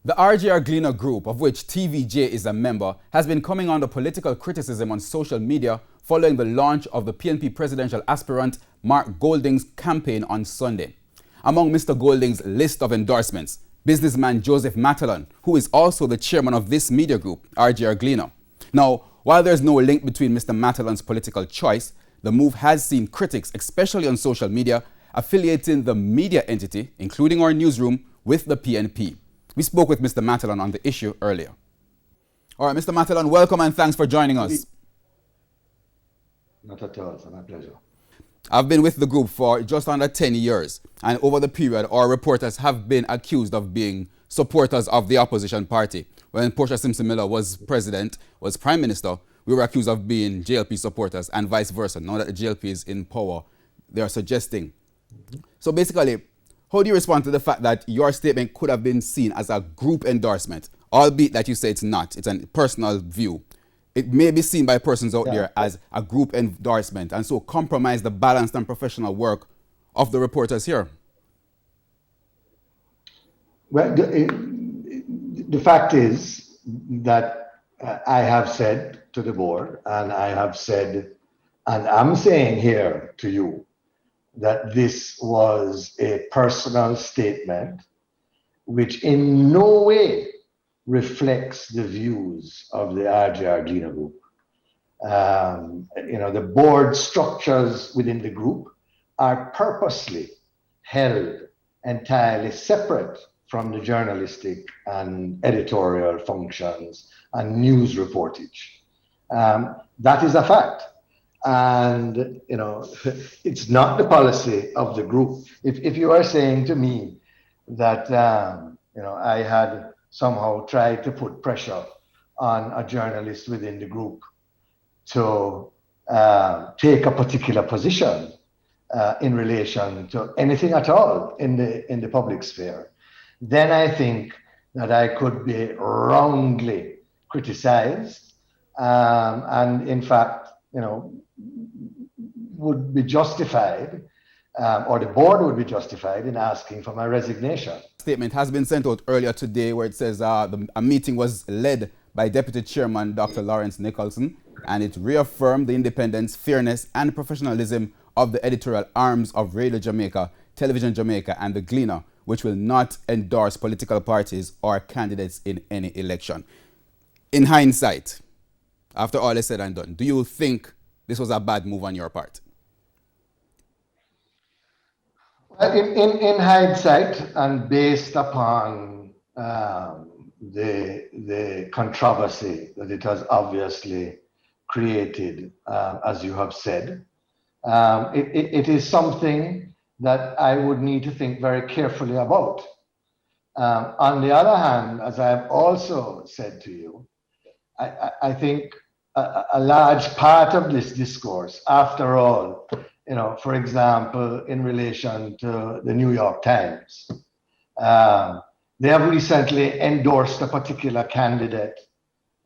The RJRGleaner group, of which TVJ is a member, has been coming under political criticism on social media following the launch of the PNP presidential aspirant Mark Golding's campaign on Sunday. Among Mr. Golding's list of endorsements, businessman Joseph Matalon, who is also the chairman of this media group, RJRGleaner. Now, while there's no link between Mr. Matalon's political choice, the move has seen critics, especially on social media, affiliating the media entity, including our newsroom, with the PNP. We spoke with Mr. Matalon on the issue earlier. All right, Mr. Matalon, welcome and thanks for joining us. Not at all, it's my pleasure. I've been with the group for just under 10 years, and over the period, our reporters have been accused of being supporters of the opposition party. When Portia Simpson-Miller was president, was prime minister, we were accused of being JLP supporters and vice versa. Now that the JLP is in power, they are suggesting. So basically, how do you respond to the fact that your statement could have been seen as a group endorsement, albeit that you say it's not, it's a personal view? It may be seen by persons out there as a group endorsement and so compromise the balanced and professional work of the reporters here. Well, the fact is that I have said to the board, and I have said, and I'm saying here to you, that this was a personal statement which in no way reflects the views of the RJRGleaner group. The board structures within the group are purposely held entirely separate from the journalistic and editorial functions and news reportage. That is a fact. And it's not the policy of the group. If you are saying to me that I had somehow tried to put pressure on a journalist within the group to take a particular position in relation to anything at all in the public sphere, then I think that I could be wrongly criticized, and in fact, would be justified, or the board would be justified in asking for my resignation. Statement has been sent out earlier today where it says a meeting was led by Deputy Chairman Dr. Lawrence Nicholson, and it reaffirmed the independence, fairness, and professionalism of the editorial arms of Radio Jamaica, Television Jamaica, and the Gleaner, which will not endorse political parties or candidates in any election. In hindsight, after all is said and done, do you think this was a bad move on your part? In hindsight, and based upon the controversy that it has obviously created, as you have said, it is something that I would need to think very carefully about. On the other hand, as I have also said to you, I think a large part of this discourse, after all, for example, in relation to the New York Times, they have recently endorsed a particular candidate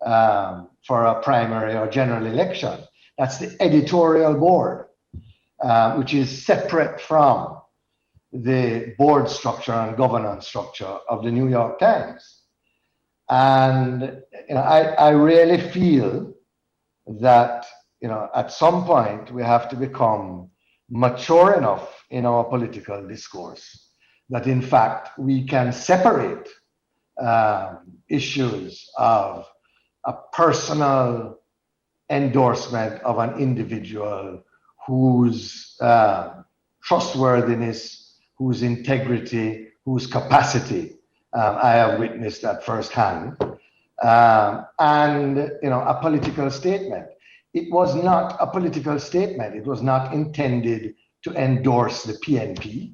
for a primary or general election. That's the editorial board, which is separate from the board structure and governance structure of the New York Times. And I really feel that at some point we have to become mature enough in our political discourse that in fact we can separate issues of a personal endorsement of an individual whose trustworthiness, whose integrity, whose capacity I have witnessed at firsthand, and a political statement. It was not a political statement. It was not intended to endorse the PNP.